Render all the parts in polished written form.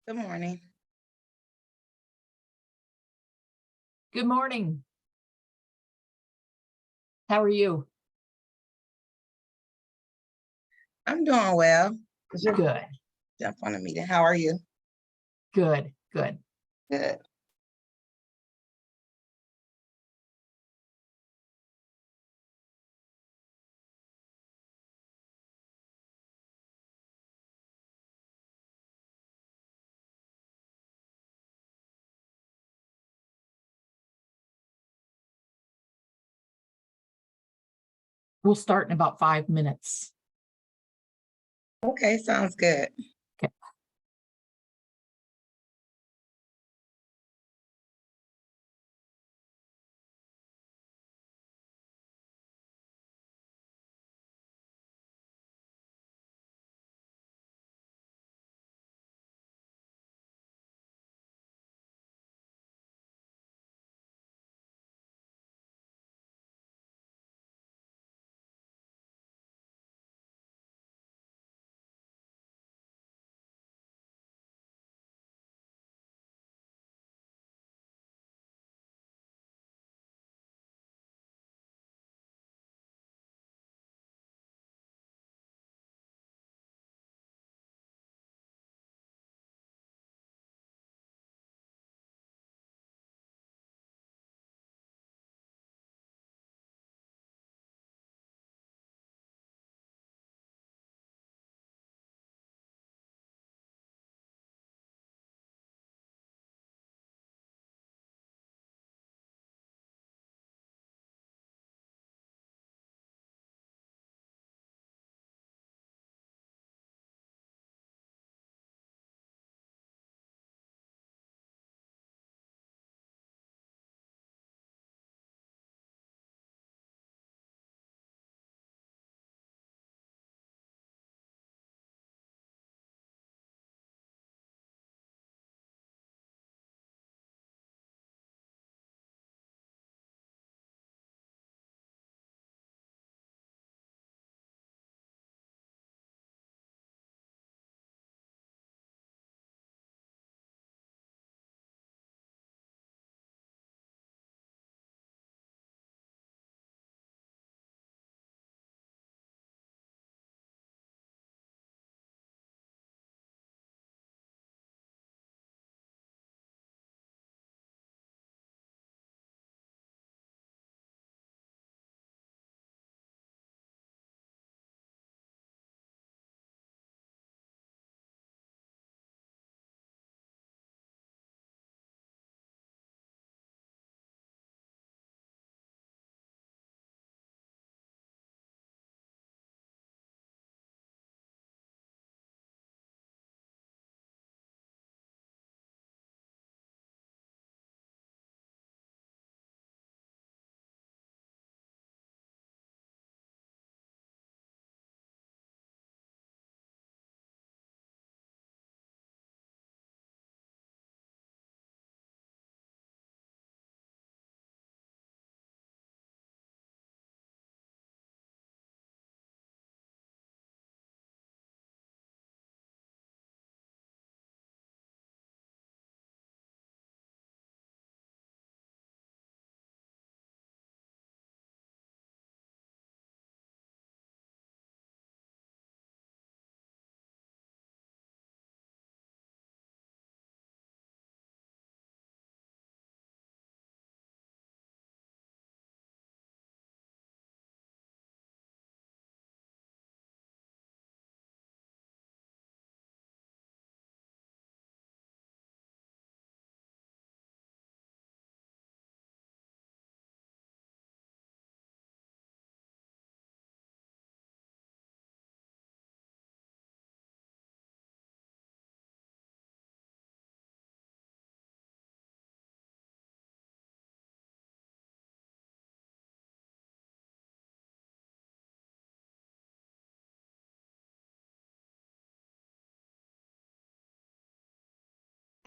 Good morning. Good morning. How are you? I'm doing well. Is your Good, jump on a meeting? How are you? good, good. Good. We'll start in about 5 minutes. Okay, sounds good. Okay.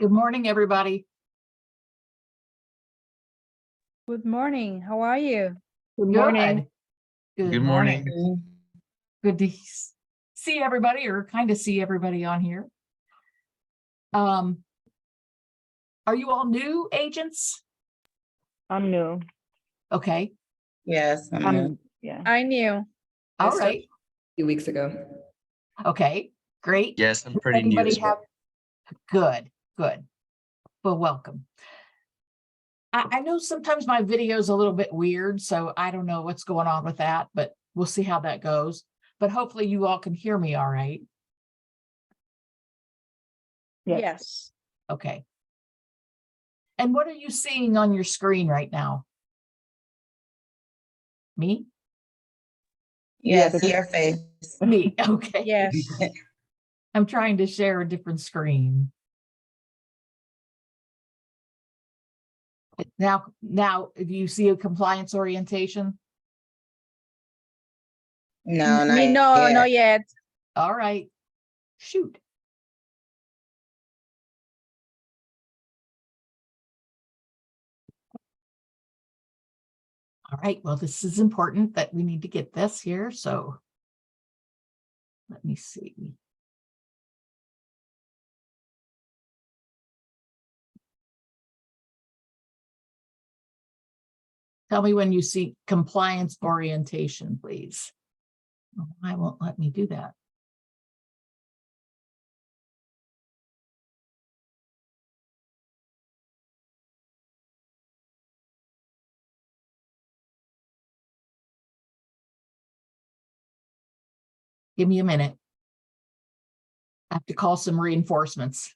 Good morning, everybody. Good morning. How are you? Good morning. Good morning. Good to see everybody, or kind of see everybody on here. Are you all new agents? I'm new. Okay, Yes, I'm new. Yeah. I knew. I all started right, a few weeks ago. okay, great. Yes, I'm Does pretty new anybody as well. Good, good. Well, welcome. I know sometimes my video is a little bit weird, so I don't know what's going on with that, but we'll see how that goes. But hopefully you all can hear me all right. Yes. Yes. Okay. And what are you seeing on your screen right now? Me? Yes, Yeah, your face. Me, okay. Yes. I'm trying to share a different screen. Now, do you see a compliance orientation? No, not Me, no, yet. not yet. All right, shoot. All right, well, this is important that we need to get this here, so let me see. Tell me when you see compliance orientation, please. Oh, I won't let me do that. Give me a minute. I have to call some reinforcements.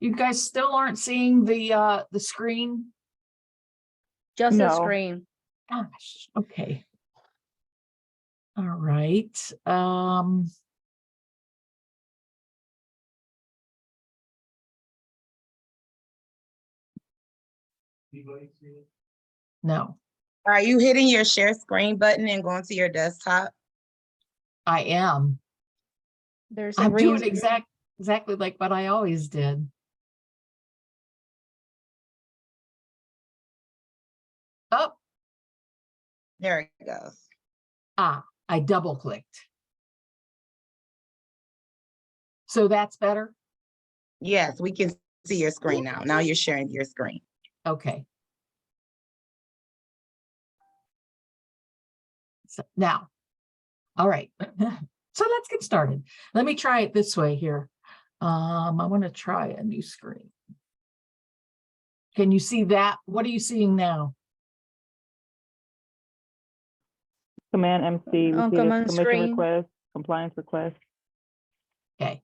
You guys still aren't seeing the screen? Just the No. screen. Gosh, okay. All right. No, Are you hitting your share screen button and going to your desktop? I am. There's a I'm doing green. exactly like what I always did. Oh, There it goes. I double clicked. So that's better? Yes, we can see your screen now. Now you're sharing your screen. Okay. So now, all right. So let's get started. Let me try it this way here. I want to try a new screen. Can you see that? What are you seeing now? Command MC, On receipt of command commission screen. request, compliance request. Okay.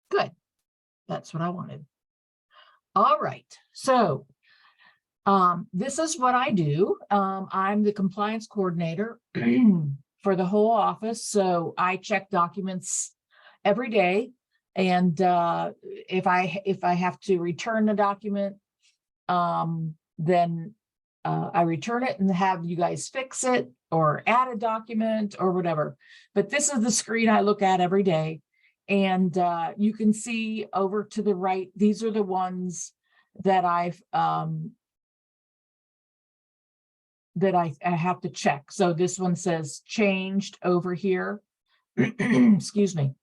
Good. That's what I wanted. All right. So this is what I do. I'm the compliance coordinator for the whole office. So I check documents every day. And if I have to return a document, then I return it and have you guys fix it or add a document or whatever. But this is the screen I look at every day. And you can see over to the right, these are the ones that I have to check. So this one says changed over here. Excuse me.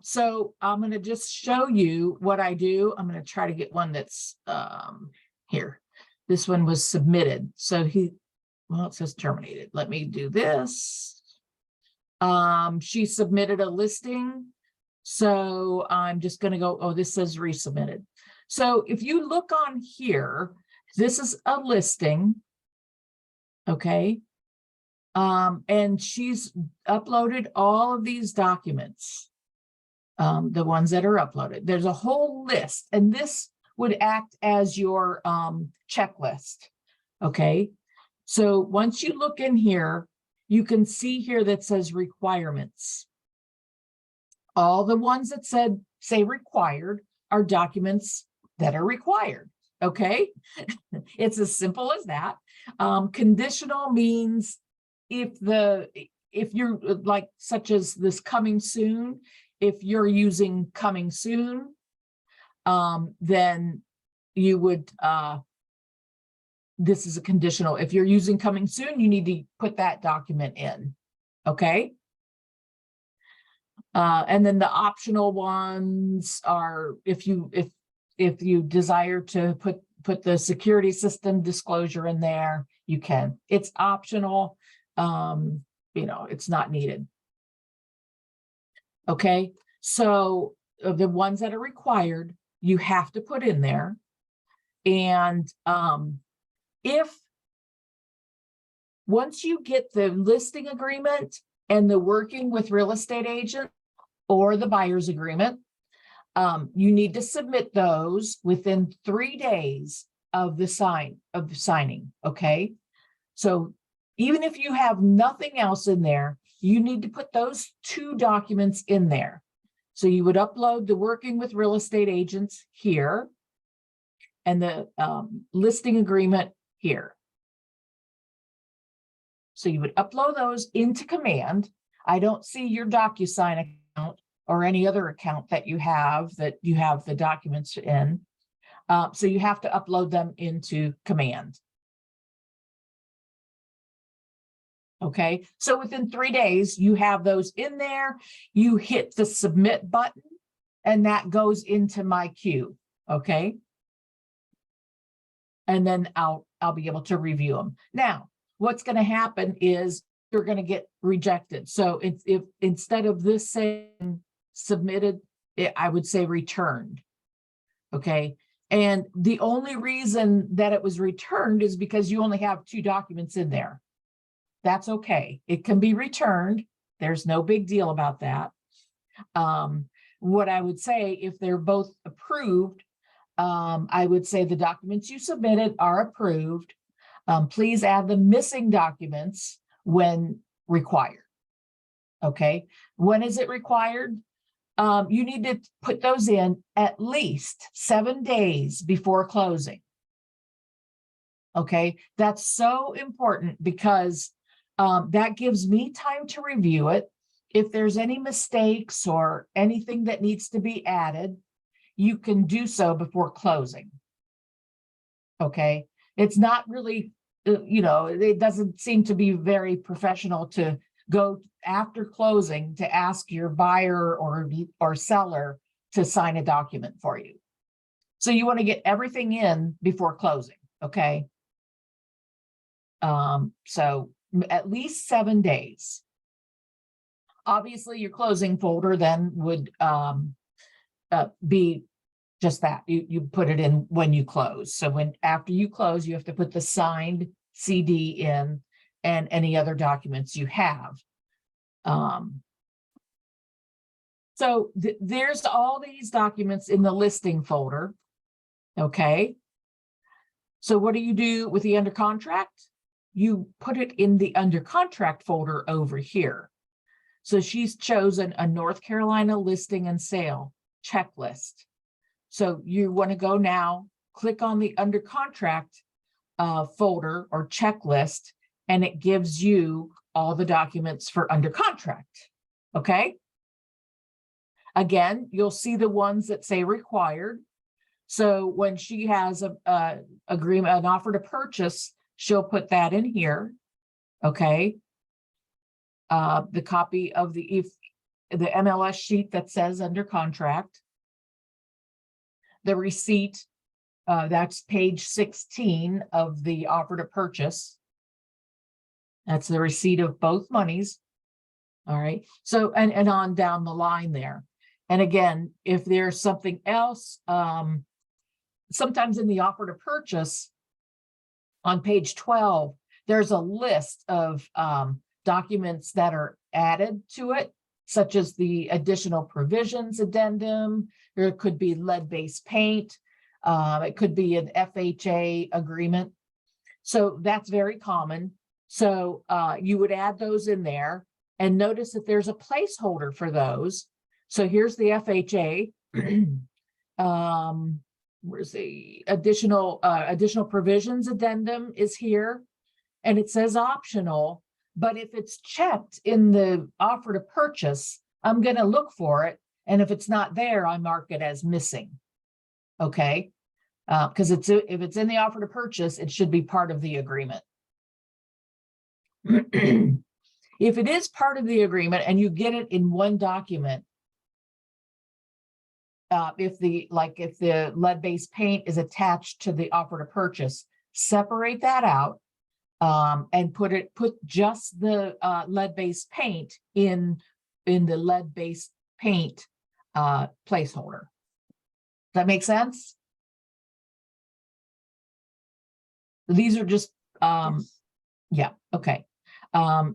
So I'm going to just show you what I do. I'm going to try to get one that's here. This one was submitted. So it says terminated. Let me do this. She submitted a listing. So I'm just going to go, oh, this says resubmitted. So if you look on here, this is a listing. Okay. And she's uploaded all of these documents. The ones that are uploaded. There's a whole list, and this would act as your checklist. Okay. So once you look in here, you can see here that says requirements. All the ones that say required are documents that are required. Okay. It's as simple as that. Conditional means if you're like, such as this coming soon, if you're using coming soon, then you would, this is a conditional. If you're using coming soon, you need to put that document in. Okay. And then the optional ones are if you desire to put the security system disclosure in there, you can. It's optional. It's not needed. Okay, so the ones that are required, you have to put in there. And once you get the listing agreement and the working with real estate agent or the buyer's agreement, you need to submit those within 3 days of the signing. Okay, so even if you have nothing else in there, you need to put those 2 documents in there. So you would upload the working with real estate agents here and the listing agreement here. So you would upload those into Command. I don't see your DocuSign account or any other account that you have the documents in. So you have to upload them into Command. Okay, so within 3 days, you have those in there, you hit the submit button, and that goes into my queue. Okay. And then I'll be able to review them. Now, what's going to happen is you're going to get rejected. So if instead of this saying submitted, I would say returned. Okay. And the only reason that it was returned is because you only have 2 documents in there. That's okay. It can be returned. There's no big deal about that. What I would say, if they're both approved, I would say the documents you submitted are approved. Please add the missing documents when required. Okay. When is it required? You need to put those in at least 7 days before closing. Okay. That's so important because that gives me time to review it. If there's any mistakes or anything that needs to be added, you can do so before closing. Okay. It's not really, it doesn't seem to be very professional to go after closing to ask your buyer or seller to sign a document for you. So you want to get everything in before closing. Okay. So at least 7 days. Obviously, your closing folder then would be just that. You put it in when you close. So after you close, you have to put the signed CD in and any other documents you have. So there's all these documents in the listing folder. Okay. So what do you do with the under contract? You put it in the under contract folder over here. So she's chosen a North Carolina listing and sale checklist. So you want to go now, click on the under contract folder or checklist, and it gives you all the documents for under contract. Okay. Again, you'll see the ones that say required. So when she has a agreement, an offer to purchase, she'll put that in here. Okay. The copy of the MLS sheet that says under contract. The receipt, that's page 16 of the offer to purchase. That's the receipt of both monies. All right. So, and on down the line there. And again, if there's something else, sometimes in the offer to purchase on page 12, there's a list of documents that are added to it, such as the additional provisions addendum. There could be lead-based paint. It could be an FHA agreement. So that's very common. So you would add those in there, and notice that there's a placeholder for those. So here's the FHA. Where's the additional provisions addendum is here, and it says optional. But if it's checked in the offer to purchase, I'm going to look for it. And if it's not there, I mark it as missing. Okay. Because if it's in the offer to purchase, it should be part of the agreement. If it is part of the agreement and you get it in one document, if the lead-based paint is attached to the offer to purchase, separate that out. And put just the lead-based paint in the lead-based paint placeholder. Does that make sense? These are just yeah, okay.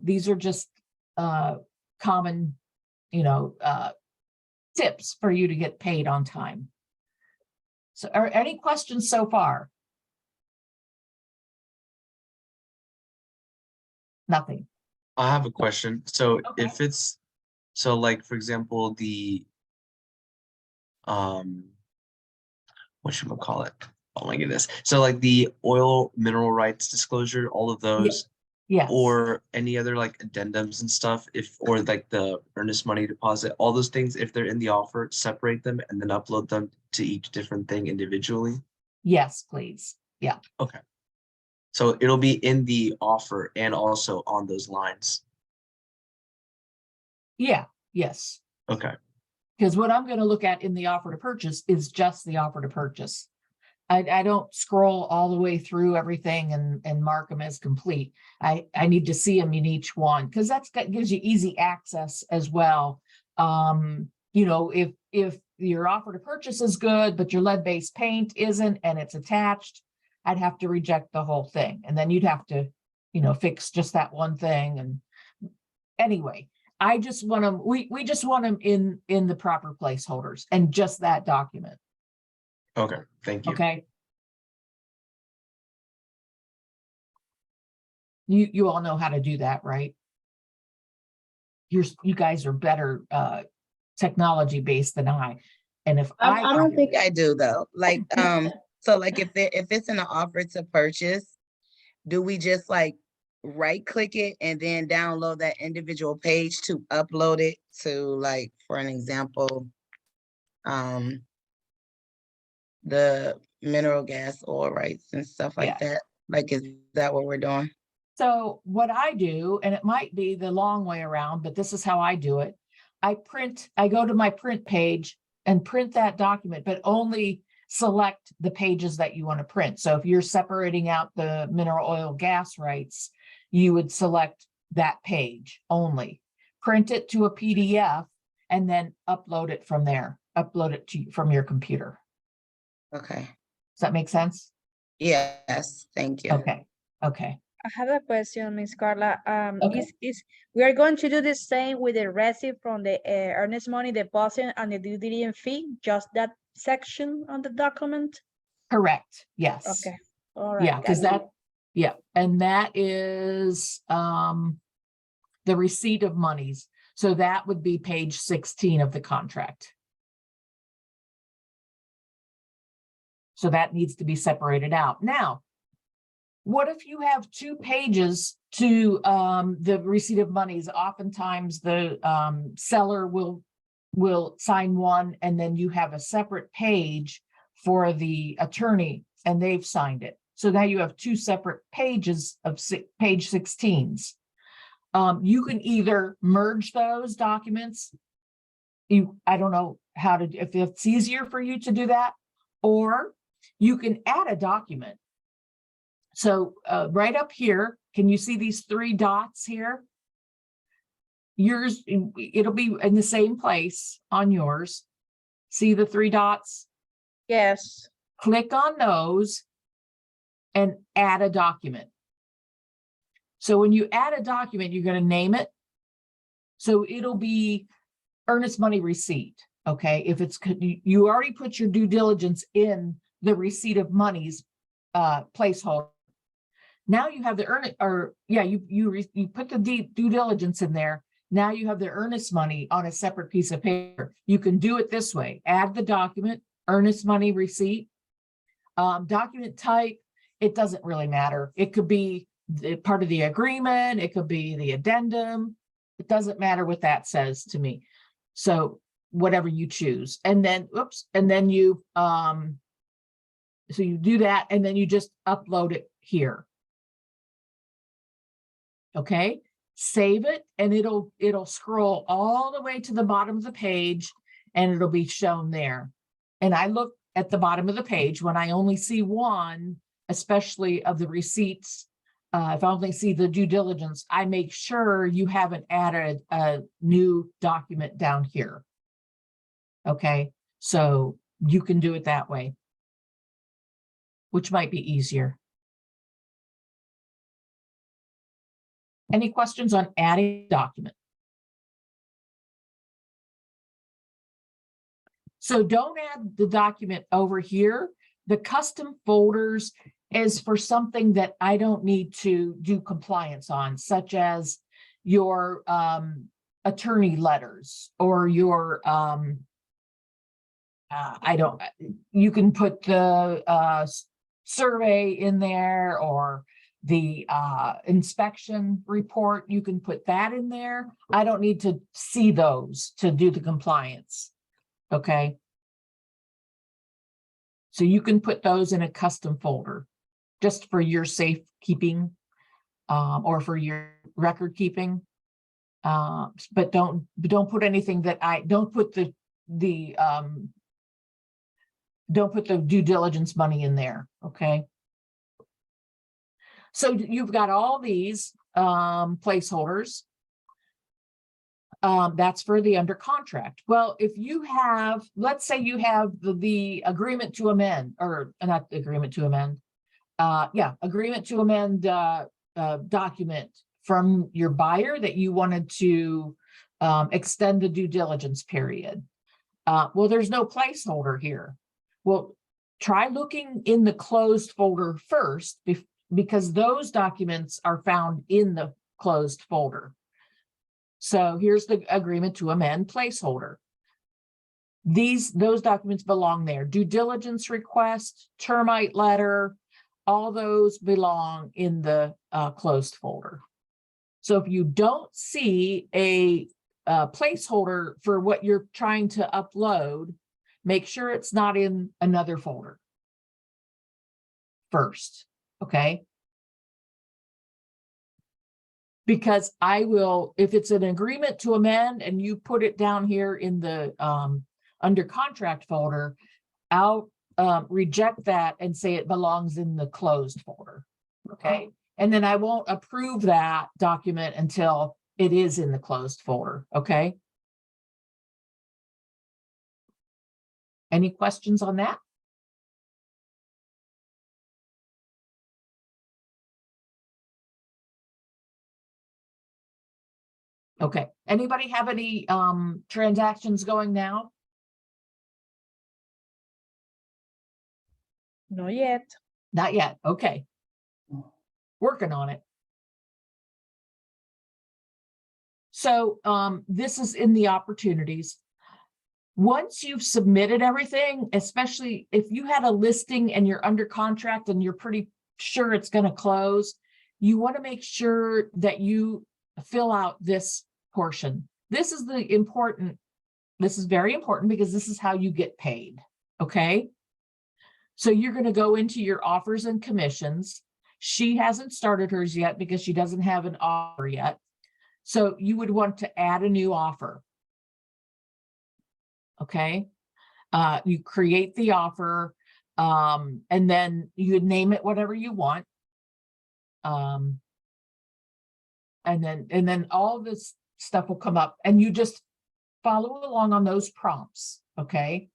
These are just common, tips for you to get paid on time. So are any questions so far? Nothing. I have a question. So Okay. if it's, so like, for example, the, whatchamacallit? Oh my goodness. So like the oil mineral rights disclosure, all of those, Yes. or any other like addendums and stuff, or like the earnest money deposit, all those things, if they're in the offer, separate them and then upload them to each different thing individually. Yes, please. Yeah. Okay. So it'll be in the offer and also on those lines. Yeah. Yes. Okay. Because what I'm going to look at in the offer to purchase is just the offer to purchase. I don't scroll all the way through everything and mark them as complete. I need to see them in each one, because that gives you easy access as well. If your offer to purchase is good, but your lead-based paint isn't and it's attached, I'd have to reject the whole thing. And then you'd have to, fix just that one thing. And anyway, I just want them, we just want them in the proper placeholders and just that document. Okay. Thank you. Okay. You all know how to do that, right? You guys are better technology based than I. And if I don't think I do though. Like, so like if it's an offer to purchase, do we just like right click it and then download that individual page to upload it to, like, for an example, the mineral gas oil rights and stuff like that? Like, is that what we're doing? So what I do, and it might be the long way around, but this is how I do it. I go to my print page and print that document, but only select the pages that you want to print. So if you're separating out the mineral oil gas rights, you would select that page only, print it to a PDF, and then upload it from there, from your computer. Okay. Does that make sense? Yes, thank you. Okay. I have a question, Ms. Carla. Okay. We are going to do the same with the receipt from the earnest money deposit and the due diligence fee, just that section on the document? Correct. Yes. Okay. All right. Yeah, because and that is the receipt of monies. So that would be page 16 of the contract. So that needs to be separated out. Now, what if you have 2 pages to the receipt of monies? Oftentimes the seller will sign one, and then you have a separate page for the attorney, and they've signed it. So now you have 2 separate pages of page 16s. You can either merge those documents. I don't know how to, if it's easier for you to do that, or you can add a document. So right up here, can you see these 3 dots here? Yours, it'll be in the same place on yours. See the 3 dots? Yes. Click on those and add a document. So when you add a document, you're going to name it. So it'll be earnest money receipt. Okay. If it's, you already put your due diligence in the receipt of monies placeholder. Now you have the you put the due diligence in there. Now you have the earnest money on a separate piece of paper. You can do it this way. Add the document, earnest money receipt, document type. It doesn't really matter. It could be part of the agreement. It could be the addendum. It doesn't matter what that says to me. So whatever you choose. And then, and then you, so you do that, and then you just upload it here. Okay, save it, and it'll scroll all the way to the bottom of the page, and it'll be shown there. And I look at the bottom of the page when I only see one, especially of the receipts. If I only see the due diligence, I make sure you haven't added a new document down here. Okay, so you can do it that way, which might be easier. Any questions on adding a document? So don't add the document over here. The custom folders is for something that I don't need to do compliance on, such as your attorney letters or your, you can put the survey in there, or the inspection report, you can put that in there. I don't need to see those to do the compliance. Okay. So you can put those in a custom folder just for your safekeeping or for your record keeping. But don't put anything that don't put the due diligence money in there. Okay. So you've got all these placeholders. That's for the under contract. Well, if you have, let's say you have the agreement to amend, or not the agreement to amend. Agreement to amend document from your buyer that you wanted to extend the due diligence period. Well, there's no placeholder here. Well, try looking in the closed folder first, because those documents are found in the closed folder. So here's the agreement to amend placeholder. Those documents belong there. Due diligence request, termite letter, all those belong in the closed folder. So if you don't see a placeholder for what you're trying to upload, make sure it's not in another folder first. Okay. Because I will, if it's an agreement to amend and you put it down here in the under contract folder, I'll reject that and say it belongs in the closed folder. Okay. And then I won't approve that document until it is in the closed folder. Okay. Any questions on that? Okay, anybody have any transactions going now? Not yet. Not yet, okay. Working on it. So this is in the opportunities. Once you've submitted everything, especially if you had a listing and you're under contract and you're pretty sure it's going to close, you want to make sure that you fill out this portion. This is very important because this is how you get paid. Okay. So you're going to go into your offers and commissions. She hasn't started hers yet because she doesn't have an offer yet. So you would want to add a new offer. Okay. You create the offer, and then you would name it whatever you want. And then all this stuff will come up and you just follow along on those prompts. Okay.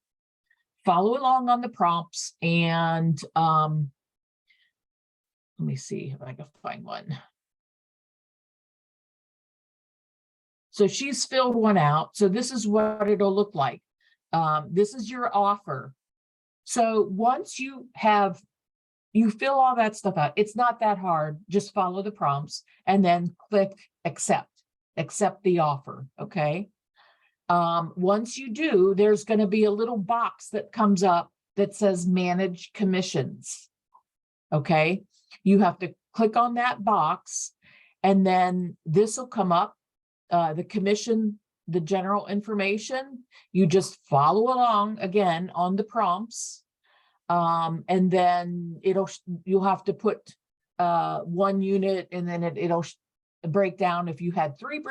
Follow along on the prompts and let me see if I can find one. So she's filled one out. So this is what it'll look like. This is your offer. So once you fill all that stuff out, it's not that hard. Just follow the prompts and then click accept the offer. Okay. Once you do, there's going to be a little box that comes up that says manage commissions. Okay. You have to click on that box and then this will come up. The commission, the general information, you just follow along again on the prompts. And then you'll have to put 1 unit and then it'll break down if you had 3%,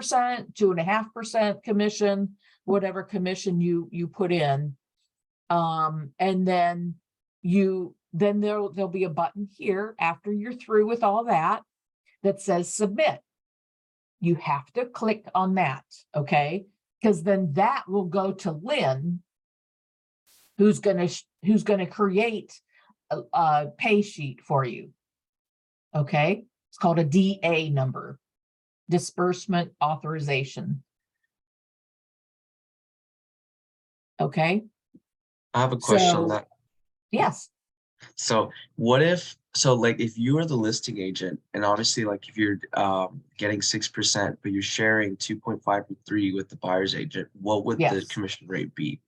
2.5% commission, whatever commission you put in. And then there'll be a button here after you're through with all that says submit. You have to click on that, okay? Because then that will go to Lynn, who's gonna create a pay sheet for you. Okay, it's called a DA number, disbursement authorization. Okay. I have a question on So- that. Yes. So what if, like if you are the listing agent and obviously like if you're getting 6%, but you're sharing 2.5 to 3 with the buyer's agent, what would the Yes. commission rate be?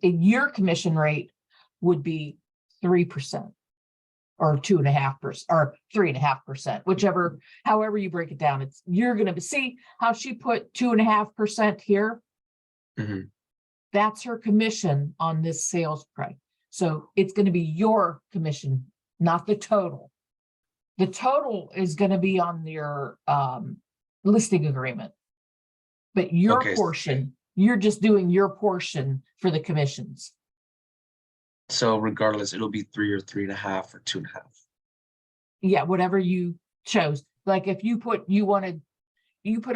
Your commission rate would be 3% or 2.5% or 3.5%, however you break it down. You're going to see how she put 2.5% here. Mhm. That's her commission on this sales price. So it's going to be your commission, not the total. The total is going to be on your listing agreement. But your Okay. portion, you're just doing your portion for the commissions. So regardless, it'll be 3 or 3.5 or 2.5. Yeah, whatever you chose. Like if you put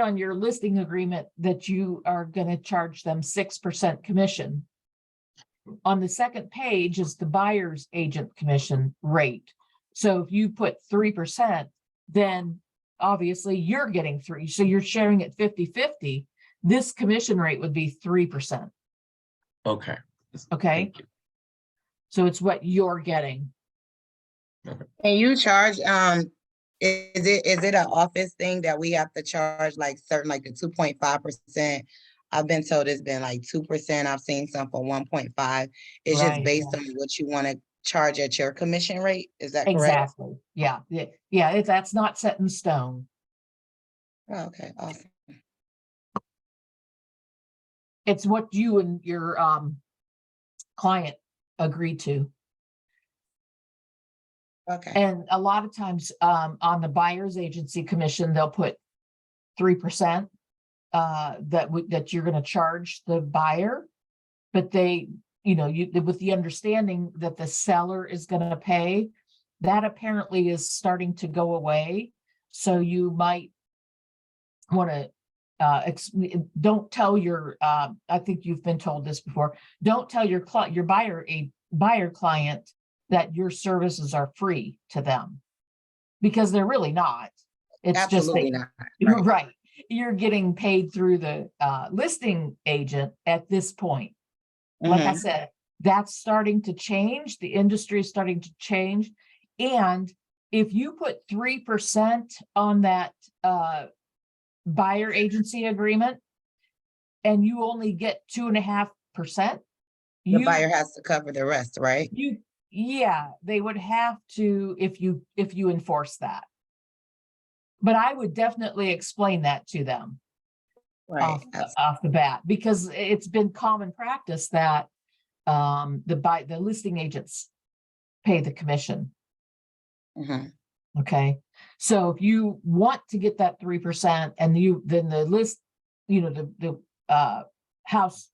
on your listing agreement that you are going to charge them 6% commission. On the second page is the buyer's agent commission rate. So if you put 3%, then obviously you're getting 3. So you're sharing it 50-50. This commission rate would be 3%. Okay. Okay. Thank you. So it's what you're getting. Can you charge, is it an office thing that we have to charge like certain, like the 2.5%? I've been told it's been like 2%. I've seen some for 1.5. It's just Right, based yeah. on what you want to charge at your commission rate. Is that correct? Exactly. Yeah. Yeah. If that's not set in stone. Oh, okay, awesome. It's what you and your client agreed to. Okay, And a lot of times on the buyer's agency commission, they'll put 3% that you're going to charge the buyer, but with the understanding that the seller is going to pay, that apparently is starting to go away. So you might want to don't tell your I think you've been told this before. Don't tell your buyer client that your services are free to them, because they're really not. It's absolutely just not. right. You're getting paid through the listing agent at this point. Like I Mhm. said, that's starting to change. The industry is starting to change. And if you put 3% on that buyer agency agreement and you only get 2.5%. The buyer has to cover the rest, right? Yeah, they would have to if you enforce that. But I would definitely explain that to them Right. off the bat, because it's been common practice that the listing agents pay the commission. Mhm. Okay, so if you want to get that 3% and then the list, the house,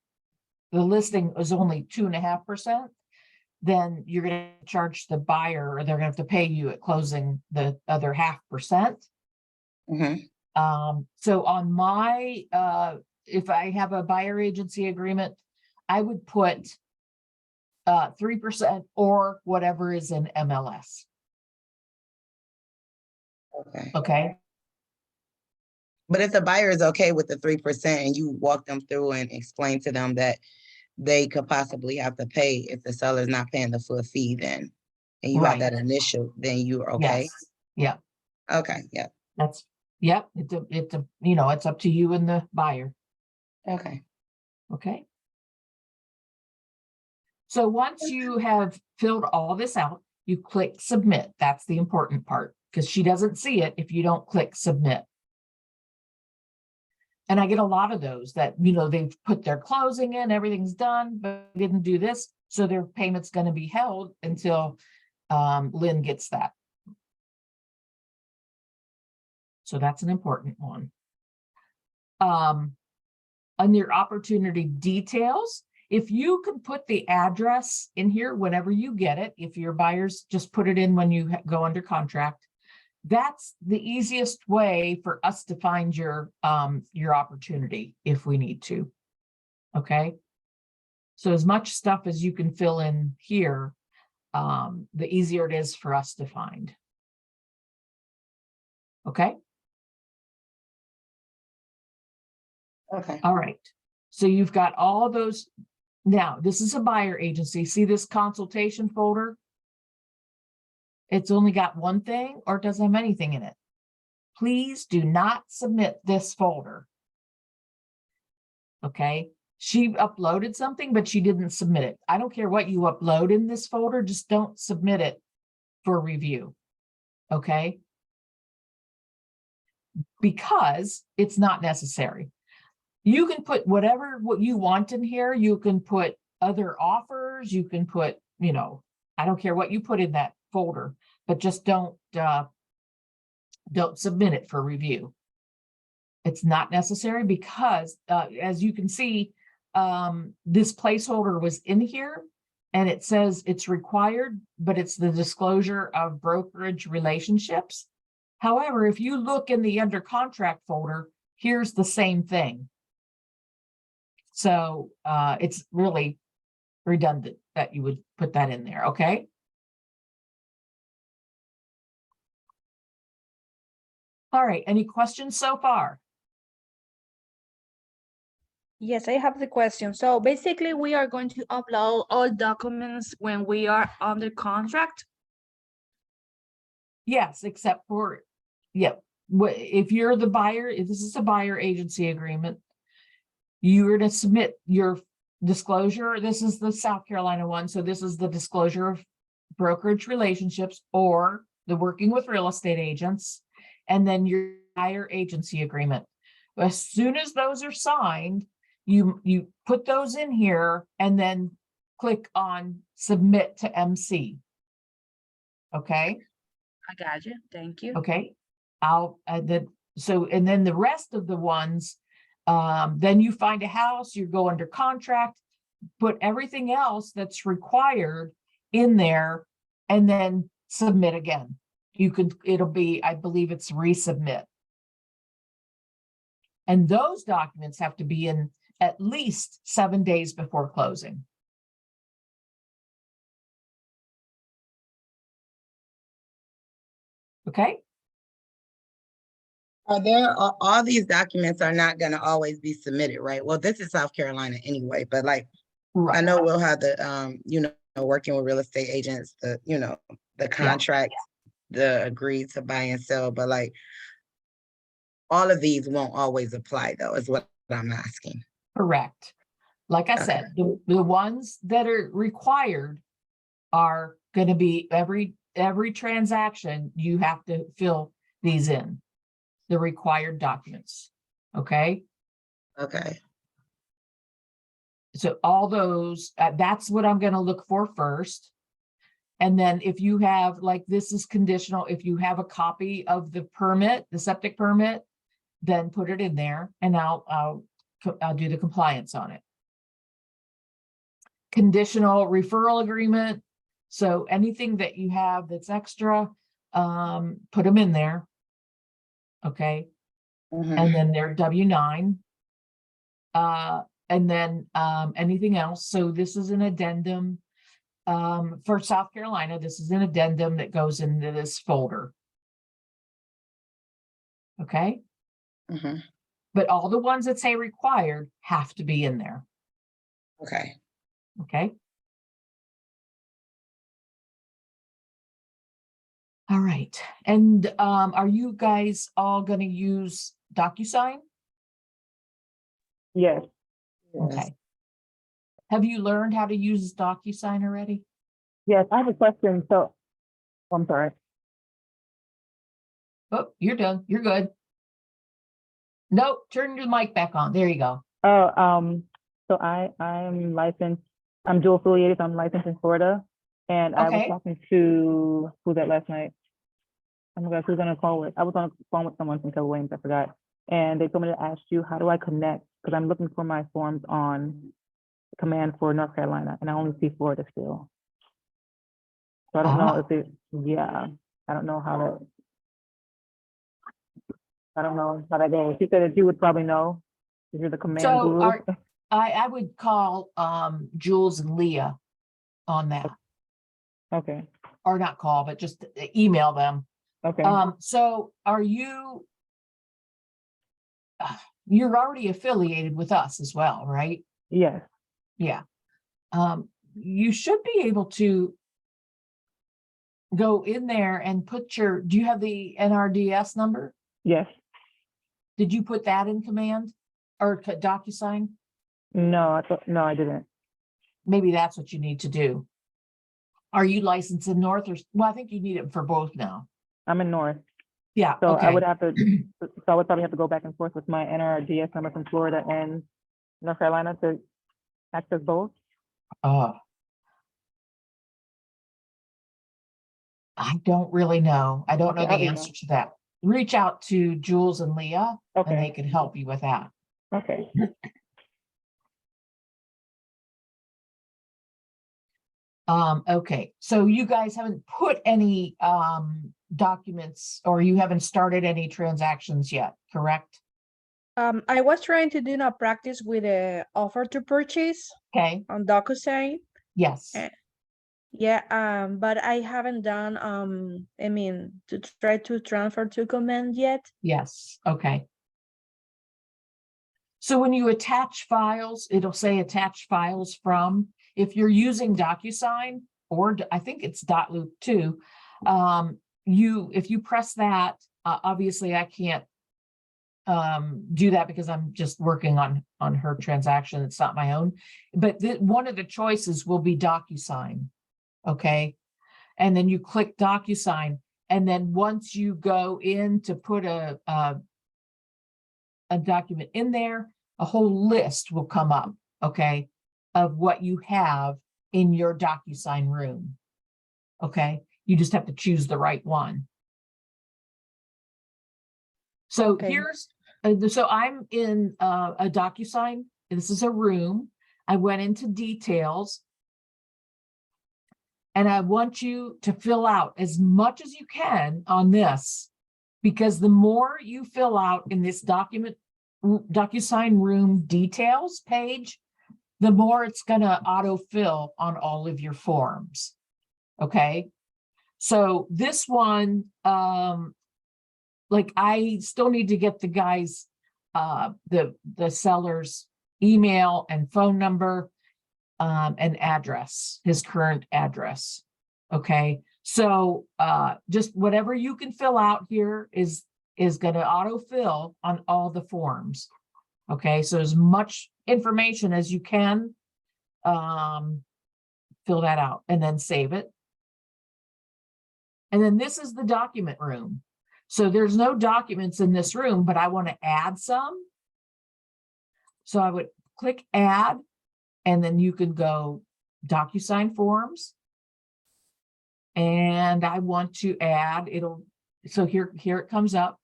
the listing is only 2.5%, then you're gonna charge the buyer, or they're gonna have to pay you at closing the other 0.5%. Mhm. So on my, if I have a buyer agency agreement, I would put 3% or whatever is in MLS. Okay. Okay, But if the buyer is okay with the 3% and you walk them through and explain to them that they could possibly have to pay if the seller's not paying the full fee, then, and you have Right. that initial, then you're okay? yes, yeah, Okay, yeah, that's, yep, it's up to you and the buyer. okay. Okay. So once you have filled all this out, you click submit. That's the important part, because she doesn't see it if you don't click submit. And I get a lot of those that, they've put their closing in, everything's done, but didn't do this. So their payment's going to be held until Lynn gets that. So that's an important one. On your opportunity details, if you can put the address in here whenever you get it, if your buyers just put it in when you go under contract, that's the easiest way for us to find your opportunity if we need to. Okay. So as much stuff as you can fill in here, the easier it is for us to find. Okay. Okay. All right. So you've got all those. Now, this is a buyer agency. See this consultation folder? It's only got one thing, or it doesn't have anything in it. Please do not submit this folder. Okay. She uploaded something, but she didn't submit it. I don't care what you upload in this folder, just don't submit it for review. Okay. Because it's not necessary. You can put what you want in here. You can put other offers. You can put, I don't care what you put in that folder, but just don't submit it for review. It's not necessary because, as you can see, this placeholder was in here and it says it's required, but it's the disclosure of brokerage relationships. However, if you look in the under contract folder, here's the same thing. So it's really redundant that you would put that in there, okay? All right, any questions so far? Yes, I have the question. So basically, we are going to upload all documents when we are under contract. Yes, except for, if you're the buyer, if this is a buyer agency agreement, you're to submit your disclosure. This is the South Carolina one. So this is the disclosure of brokerage relationships or the working with real estate agents, and then your buyer agency agreement. As soon as those are signed, you put those in here and then click on submit to MC. Okay. I got you. Thank you. Okay. And then the rest of the ones, then you find a house, you go under contract, put everything else that's required in there, and then submit again. It'll be, I believe it's resubmit. And those documents have to be in at least 7 days before closing. Okay. Are there, all these documents are not gonna always be submitted, right? Well, this is South Carolina anyway, but like, I Right. know we'll have the, working with real estate agents, the contract, the agreed to buy and sell, but like, all of these won't always apply though, is what I'm asking. Correct. Like I Okay. said, the ones that are required are gonna be every transaction, you have to fill these in. The required documents, okay? Okay, So all those, that's what I'm gonna look for first. And then if you have, like, this is conditional, if you have a copy of the permit, the septic permit, then put it in there and I'll do the compliance on it. Conditional referral agreement. So anything that you have that's extra, put them in there. Okay, mhm, and then their W-9. And then anything else. So this is an addendum. For South Carolina, this is an addendum that goes into this folder. Okay, mhm, but all the ones that say required have to be in there. okay. Okay. All right, and are you guys all gonna use DocuSign? Yes, Yes. Okay. Have you learned how to use DocuSign already? yes, I have a question. So, I'm sorry. Oh, you're done. You're good. Nope, turn your mic back on. There you go. Oh, so I'm licensed, I'm dual affiliated, so I'm licensed in Florida. And I was Okay. talking to, who was that last night? Oh my gosh, who was on a call with? I was on a phone with someone from Keller Williams, I forgot. And they told me to ask you, how do I connect? Because I'm looking for my forms on Command for North Carolina, and I only see Florida still. So I don't know if it, yeah, I don't know how to. I don't know how that goes. She said that you would probably know, if you're the command So guru. I would call Jules and Leah on that, Okay, or not call, but just email them. okay, So are you, you're already affiliated with us as well, right? yes, Yeah. You should be able to go in there and put your, do you have the NRDS number? yes. Did you put that in command or DocuSign? No, I thought, no, I didn't. Maybe that's what you need to do. Are you licensed in North or, well, I think you need it for both now. I'm in North, Yeah, so I okay. would have to, so I would probably have to go back and forth with my NRDS number from Florida and North Carolina to access both. I don't really know. I don't know Okay, I'll the email. answer to that. Reach out to Jules and Leah and they Okay, can help you with that. okay. Okay, so you guys haven't put any documents or you haven't started any transactions yet, correct? I was trying to do a practice with a offer to purchase Okay, on DocuSign. yes, Yeah, but I haven't done, I mean, to try to transfer to command yet. yes, okay. So when you attach files, it'll say attach files from, if you're using DocuSign, or I think it's .loop too, if you press that, obviously I can't do that because I'm just working on her transaction. It's not my own, but one of the choices will be DocuSign. Okay. And then you click DocuSign. And then once you go in to put a document in there, a whole list will come up, okay, of what you have in your DocuSign room. Okay. You just have to choose the right one. So Okay. here's, so I'm in a DocuSign. This is a room. I went into details. And I want you to fill out as much as you can on this, because the more you fill out in this DocuSign room details page, the more it's going to autofill on all of your forms. Okay. So this one, like I still need to get the guys, the seller's email and phone number, and address, his current address. Okay. So just whatever you can fill out here is is going to autofill on all the forms. Okay, so as much information as you can, fill that out and then save it. And then this is the document room. So there's no documents in this room, but I want to add some. So I would click add, and then you can go DocuSign forms. And I want to add, so here it comes up.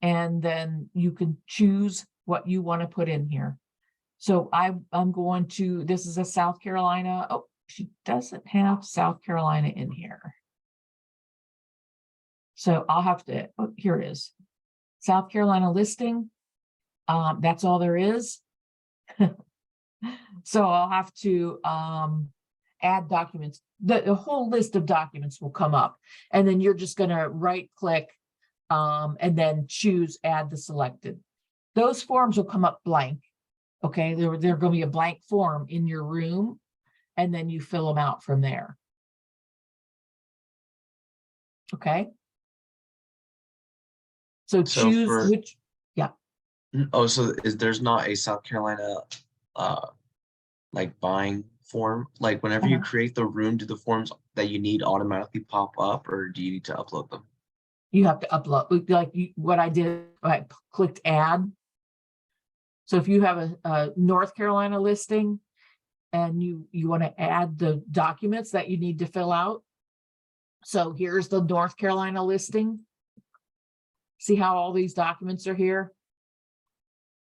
And then you can choose what you want to put in here. So I'm going to, this is a South Carolina. Oh, she doesn't have South Carolina in here. So I'll have to, oh, here it is. South Carolina listing. That's all there is. So I'll have to add documents. The whole list of documents will come up, and then you're just going to right click and then choose add the selected. Those forms will come up blank. Okay, they're going to be a blank form in your room, and then you fill them out from there. Okay. So So choose for- which, Oh, so there's not a South Carolina like buying form? Like whenever you create the room, do the forms that you need automatically pop up, or do you need to upload them? you have to upload, like what I did, I clicked add. So if you have a North Carolina listing and you want to add the documents that you need to fill out. So here's the North Carolina listing. See how all these documents are here?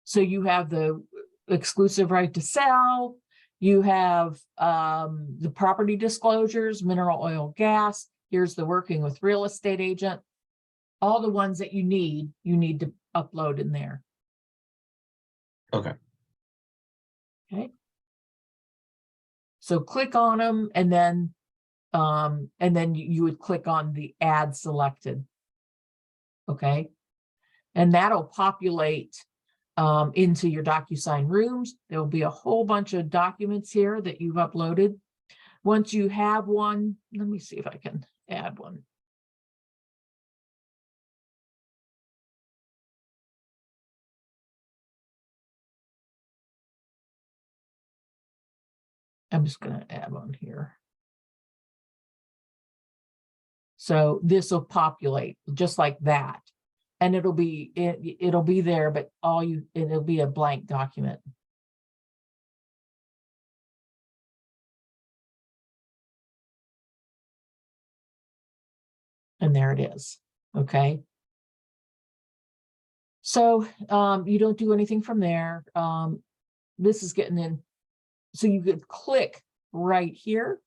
So you have the exclusive right to sell, you have the property disclosures, mineral oil, gas. Here's the working with real estate agent. All the ones that you need to upload in there. Okay. Okay. So click on them, and then you would click on the add selected. Okay. And that'll populate into your DocuSign rooms. There will be a whole bunch of documents here that you've uploaded. Once you have one, let me see if I can add one. I'm just going to add one here. So this will populate just like that. And it'll be there, but it'll be a blank document. And there it is. Okay. So you don't do anything from there. This is getting in. So you could click right here,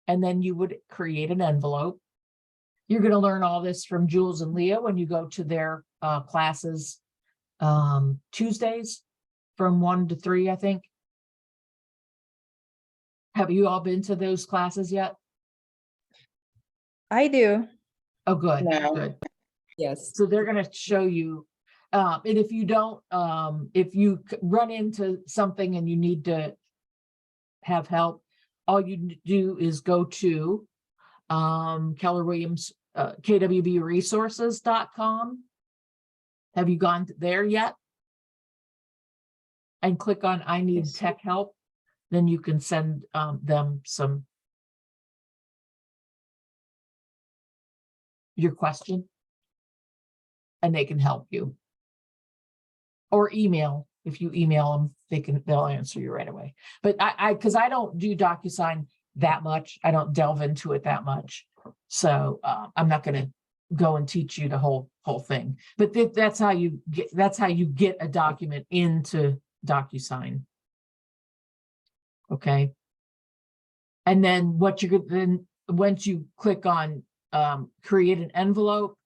and then you would create an envelope. You're going to learn all this from Jules and Leah when you go to their classes Tuesdays from 1 to 3, I think. Have you all been to those classes yet? I do. Oh, good, No. good. Yes. So they're going to show you. And if you don't, if you run into something and you need to have help, all you do is go to Keller Williams, kwbresources.com. Have you gone there yet? And click on I need Yes. tech help. Then you can send them your question, and they can help you. Or email. If you email them, they'll answer you right away. But because I don't do DocuSign that much, I don't delve into it that much. So I'm not going to go and teach you the whole thing. But that's how you get a document into DocuSign. Okay. And then once you click on create an envelope,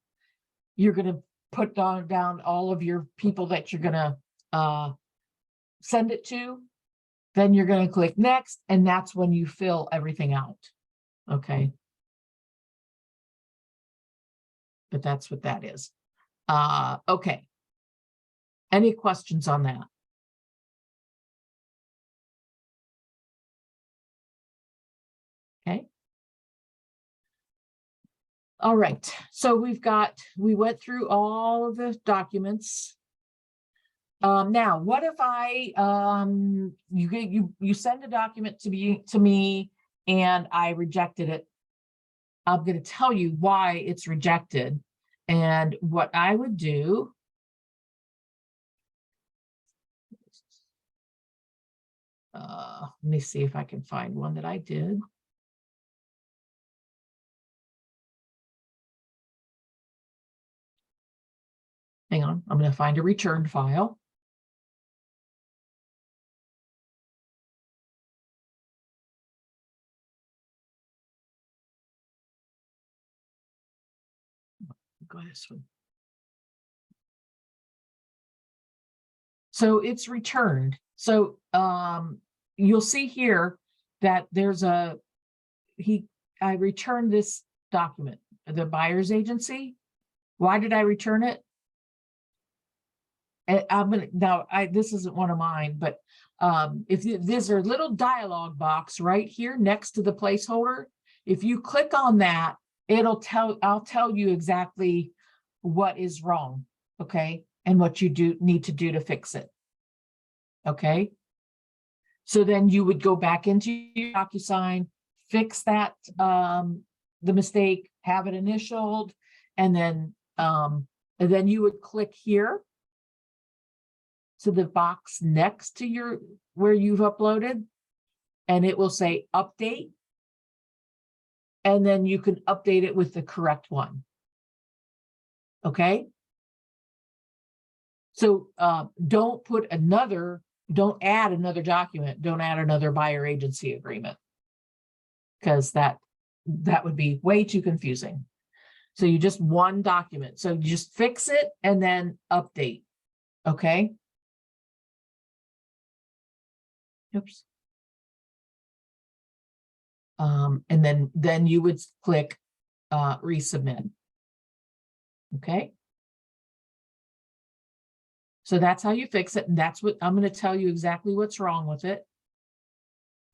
you're going to put down all of your people that you're going to send it to. Then you're going to click next, and that's when you fill everything out. Okay. But that's what that is. Okay. Any questions on that? Okay. All right, so we went through all of the documents. Now, what if you send a document to me and I rejected it? I'm going to tell you why it's rejected. And what I would do. Let me see if I can find one that I did. Hang on, I'm going to find a returned file. Go this one. So it's returned. So you'll see here that there's I returned this document, the buyer's agency. Why did I return it? And this isn't one of mine, but there's a little dialog box right here next to the placeholder. If you click on that, I'll tell you exactly what is wrong, okay? And what you need to do to fix it, okay? So then you would go back into your DocuSign, fix that, the mistake, have it initialed, and then you would click here to the box next to where you've uploaded, and it will say update. And then you can update it with the correct one. Okay. So don't add another document. Don't add another buyer agency agreement, because that would be way too confusing. So you just one document. So you just fix it and then update. Okay. Oops. And then you would click resubmit. Okay. So that's how you fix it. And that's what I'm going to tell you exactly what's wrong with it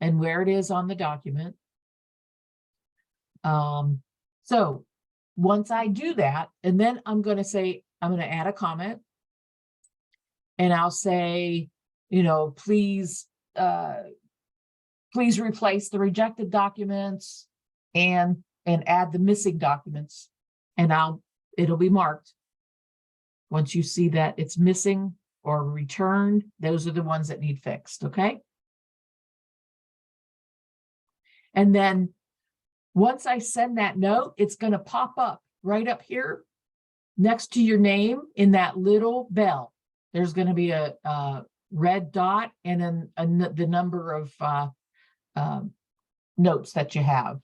and where it is on the document. So once I do that, and then I'm going to add a comment, and I'll say, please replace the rejected documents and add the missing documents, and it'll be marked. Once you see that it's missing or returned, those are the ones that need fixed, okay? And then once I send that note, it's going to pop up right up here next to your name in that little bell. There's going to be a red dot and then the number of notes that you have.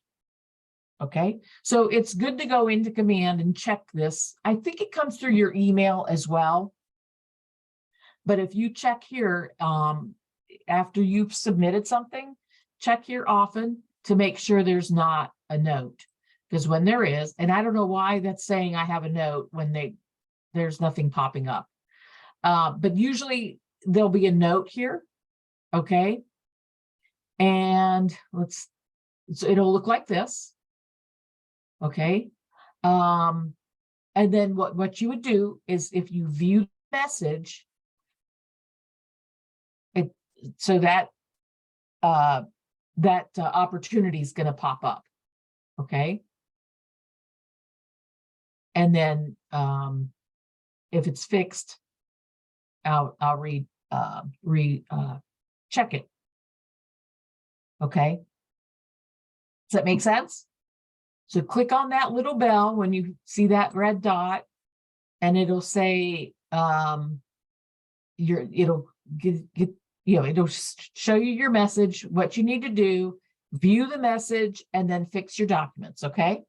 Okay, so it's good to go into command and check this. I think it comes through your email as well. But if you check here, after you've submitted something, check here often to make sure there's not a note. Because when there is, and I don't know why that's saying I have a note when there's nothing popping up. But usually there'll be a note here. Okay. And so it'll look like this. Okay. And then what you would do is, if you view the message, so that opportunity is going to pop up. Okay. And then if it's fixed, I'll check it. Okay. Does that make sense? So click on that little bell when you see that red dot, and it'll say it'll show you your message, what you need to do, view the message, and then fix your documents. Okay.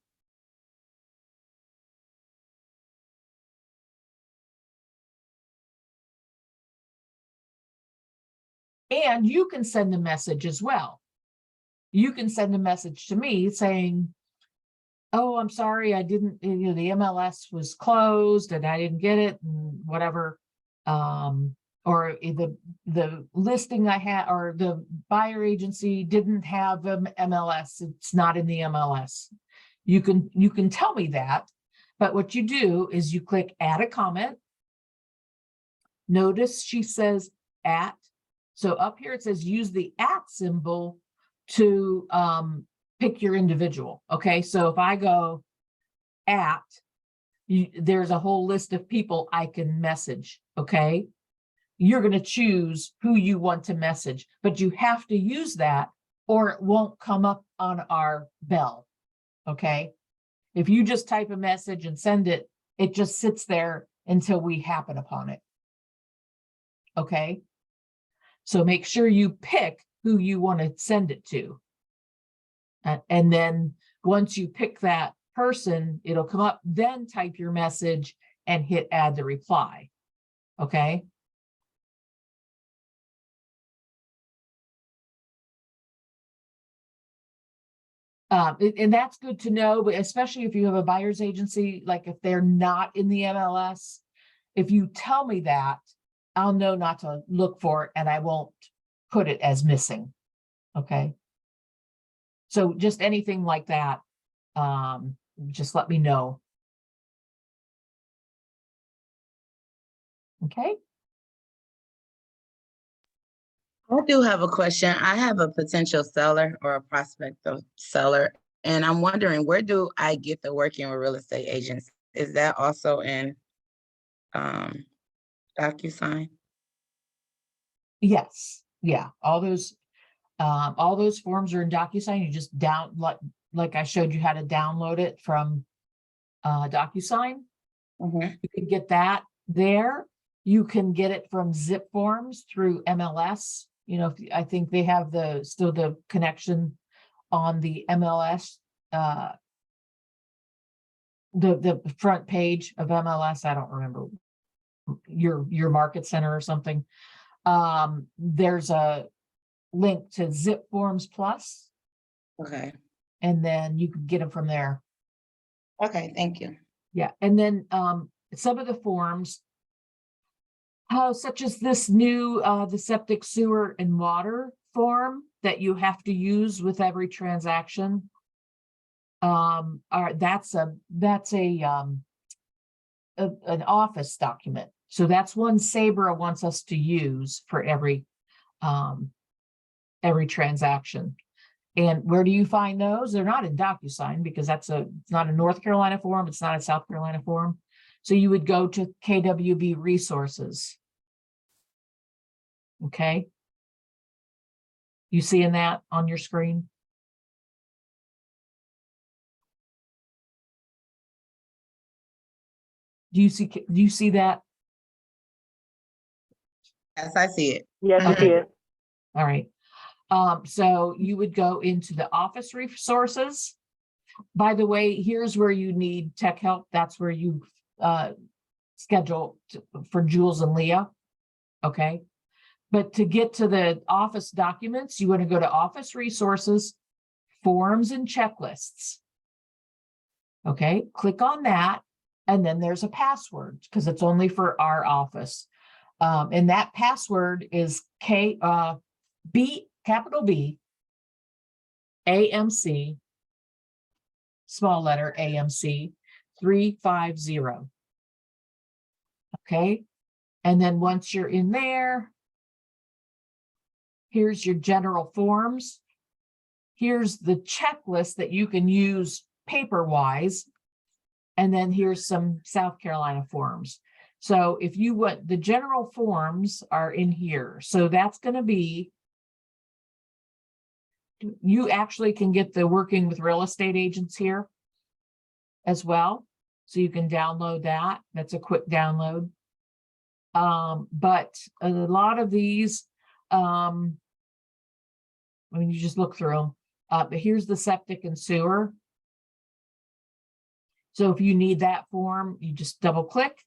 And you can send a message as well. You can send a message to me saying, oh, I'm sorry, I didn't, the MLS was closed and I didn't get it and whatever. Or the listing I had, or the buyer agency didn't have MLS. It's not in the MLS. You can tell me that, but what you do is you click add a comment. Notice she says at. So up here it says use the at symbol to pick your individual. Okay, so if I go at, there's a whole list of people I can message. Okay, you're going to choose who you want to message, but you have to use that or it won't come up on our bell. Okay, if you just type a message and send it, it just sits there until we happen upon it. Okay, so make sure you pick who you want to send it to. And then once you pick that person, it'll come up, then type your message and hit add the reply. Okay. And that's good to know, but especially if you have a buyer's agency, like if they're not in the MLS, if you tell me that, I'll know not to look for it and I won't put it as missing. Okay. So just anything like that, just let me know. Okay. I do have a question. I have a potential seller or a prospective seller, and I'm wondering, where do I get the working with real estate agents? Is that also in DocuSign? Yes. Yeah. All those forms are in DocuSign. You just like I showed you how to download it from DocuSign. Mhm. You can get that there. You can get it from Zip Forms through MLS. You know, I think they have still the connection on the MLS, the front page of MLS. I don't remember your market center or something. There's a link to Zip Forms Plus, Okay. and then you can get them from there. Okay, thank you. Yeah, and then some of the forms, such as this new the septic, sewer, and water form that you have to use with every transaction. That's an office document. So that's one Sabra wants us to use for every transaction. And where do you find those? They're not in DocuSign because it's not a North Carolina form. It's not a South Carolina form. So you would go to KWB Resources. Okay. You seeing that on your screen? Do you see that? Yes, I see it. Yes, I see it. All right. So you would go into the office resources. By the way, here's where you need tech help. That's where you schedule for Jules and Leah. Okay. But to get to the office documents, you want to go to office resources, forms and checklists. Okay. Click on that. And then there's a password because it's only for our office. And that password is capital B, AMC, small letter AMC 350. Okay. And then once you're in there, here's your general forms. Here's the checklist that you can use paper-wise. And then here's some South Carolina forms. So if you want, the general forms are in here. So that's going to be, you actually can get the working with real estate agents here as well. So you can download that. That's a quick download. But a lot of these, I mean, you just look through them. But here's the septic and sewer. So if you need that form, you just double click,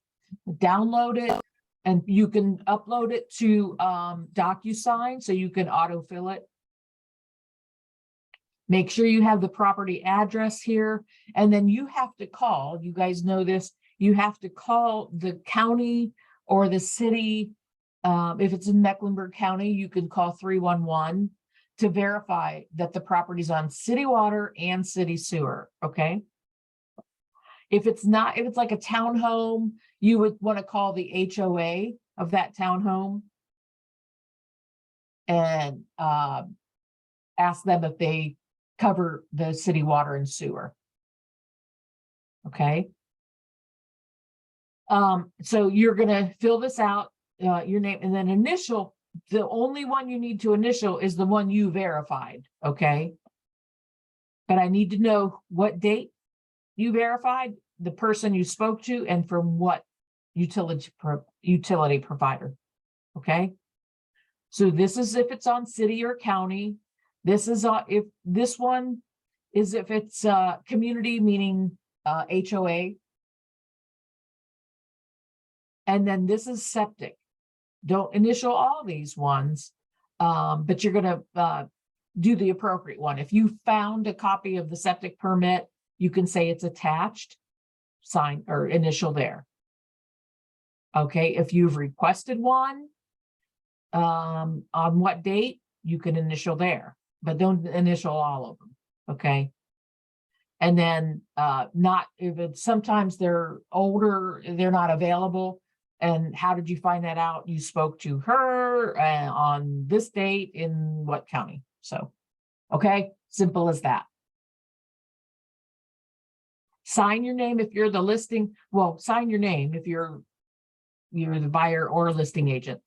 download it, and you can upload it to DocuSign so you can autofill it. Make sure you have the property address here, and then you have to call, you guys know this, you have to call the county or the city. If it's in Mecklenburg County, you can call 311 to verify that the property's on city water and city sewer, okay? If it's not, if it's like a townhome, you would want to call the HOA of that townhome and ask them if they cover the city water and sewer. Okay. So you're gonna fill this out, your name, and then initial, the only one you need to initial is the one you verified, okay? But I need to know what date you verified, the person you spoke to, and from what utility provider, okay? So this is if it's on city or county. This is if this one is if it's community, meaning HOA. And then this is septic. Don't initial all these ones, but you're gonna do the appropriate one. If you found a copy of the septic permit, you can say it's attached, sign or initial there. Okay, if you've requested one, on what date, you can initial there, but don't initial all of them, okay? And then not, if it's sometimes they're older, they're not available. And how did you find that out? You spoke to her on this date in what county? So, okay, simple as that. Sign your name if you're the listing. Well, sign your name if you're the buyer or listing agent,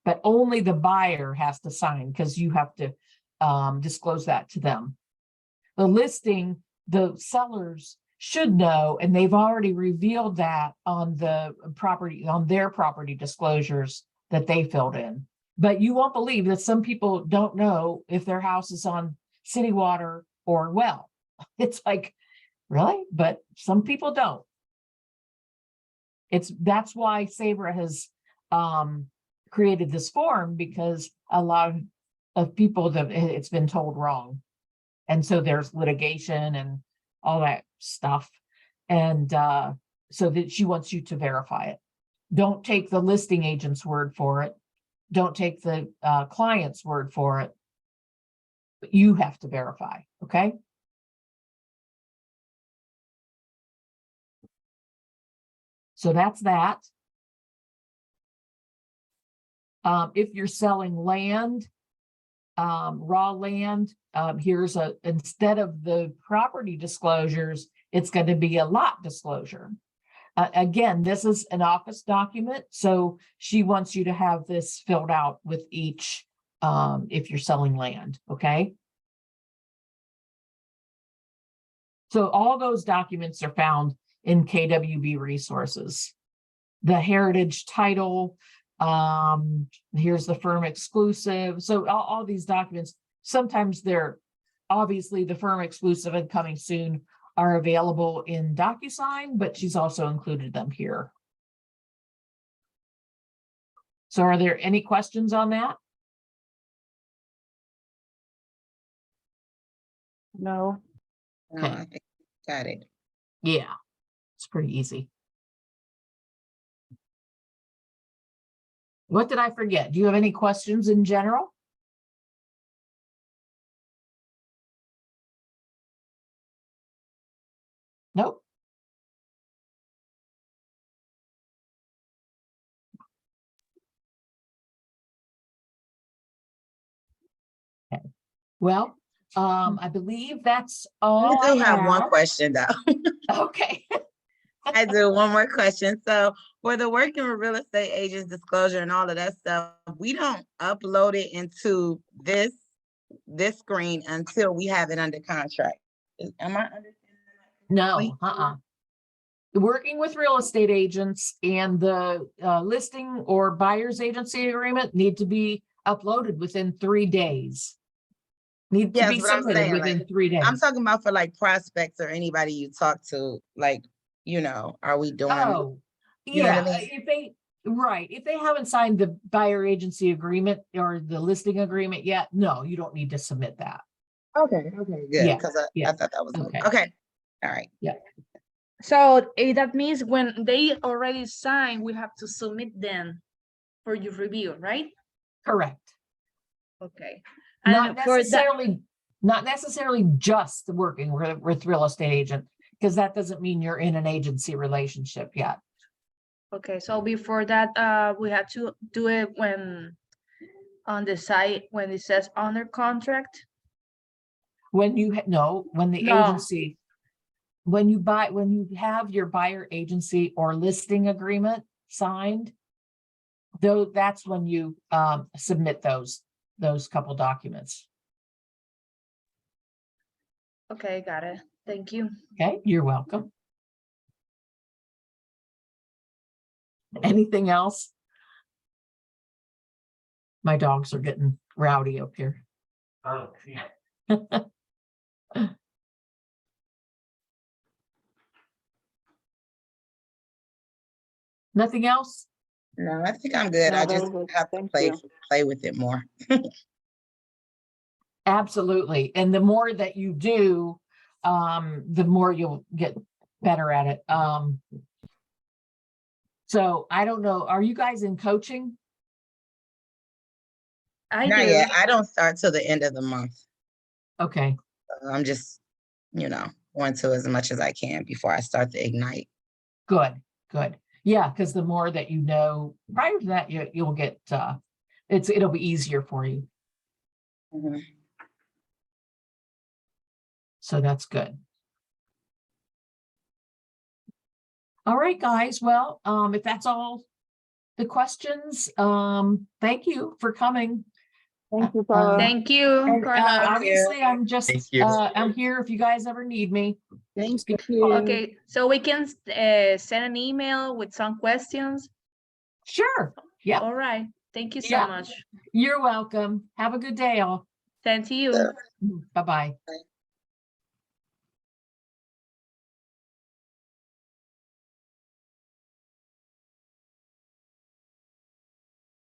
but only the buyer has to sign because you have to disclose that to them. The listing, the sellers should know, and they've already revealed that on the property, on their property disclosures that they filled in. But you won't believe that some people don't know if their house is on city water or well. It's like, really? But some people don't. That's why Sabra has created this form, because a lot of people that it's been told wrong. And so there's litigation and all that stuff. And so that she wants you to verify it. Don't take the listing agent's word for it. Don't take the client's word for it. But you have to verify, okay? So that's that. If you're selling land, raw land, here's instead of the property disclosures, it's going to be a lot disclosure. Again, this is an office document, so she wants you to have this filled out with each, if you're selling land, okay? So all those documents are found in KWB resources. The heritage title, here's the firm exclusive. So all these documents, sometimes they're obviously the firm exclusive and coming soon are available in DocuSign, but she's also included them here. So are there any questions on that? No. No, Okay. I think got it. Yeah, it's pretty easy. What did I forget? Do you have any questions in general? Nope. Okay. Well, I believe that's all I do have one have. question though. Okay. I do one more question. So for the working with real estate agents disclosure and all of that stuff, we don't upload it into this screen until we have it under contract. Am I understanding that? No, Working with real estate agents and the listing or buyer's agency agreement need to be uploaded within 3 days. Need to Yes, be but I'm submitted saying, within like, 3 days. I'm talking about for like prospects or anybody you talk to, like, are we doing? Oh, You know what I yeah, mean? if they haven't signed the buyer agency agreement or the listing agreement yet, no, you don't need to submit that. Okay, good, Yeah, because yeah, I thought that was, okay. okay, all right. So that means when they already sign, we have to submit them for your review, right? Correct. Okay. Not And for that, not necessarily just working with real estate agent, because that doesn't mean you're in an agency relationship yet. okay, so before that, we had to do it when on the site, when it says under contract. When you, no, when the No. agency, when you have your buyer agency or listing agreement signed, though, that's when you submit those couple documents. Okay, got it. Thank you. Okay, you're welcome. Anything else? My dogs are getting rowdy up here. Oh, yeah. Nothing else? No, I think I'm good. No, I that just was it. have to Thank play, you. play with it more. Absolutely. And the more that you do, the more you'll get better at it. So I don't know, are you guys in coaching? I Not do. yet. I don't start till the end of the month. Okay, I'm just, going to as much as I can before I start the Ignite. good, good. Yeah, because the more that you know, prior to that, you'll get, it'll be easier for you. Mhm. So that's good. All right, guys. Well, if that's all the questions, thank you for coming. Thank you, Paula. Thank you, And Carla. obviously, I'm just, Thank you. I'm here if you guys ever need me. Thank you. Okay, so we can send an email with some questions. Sure. Yeah, All right. Thank you so Yeah. much. you're welcome. Have a good day, all. Same to you. Yeah. Bye-bye.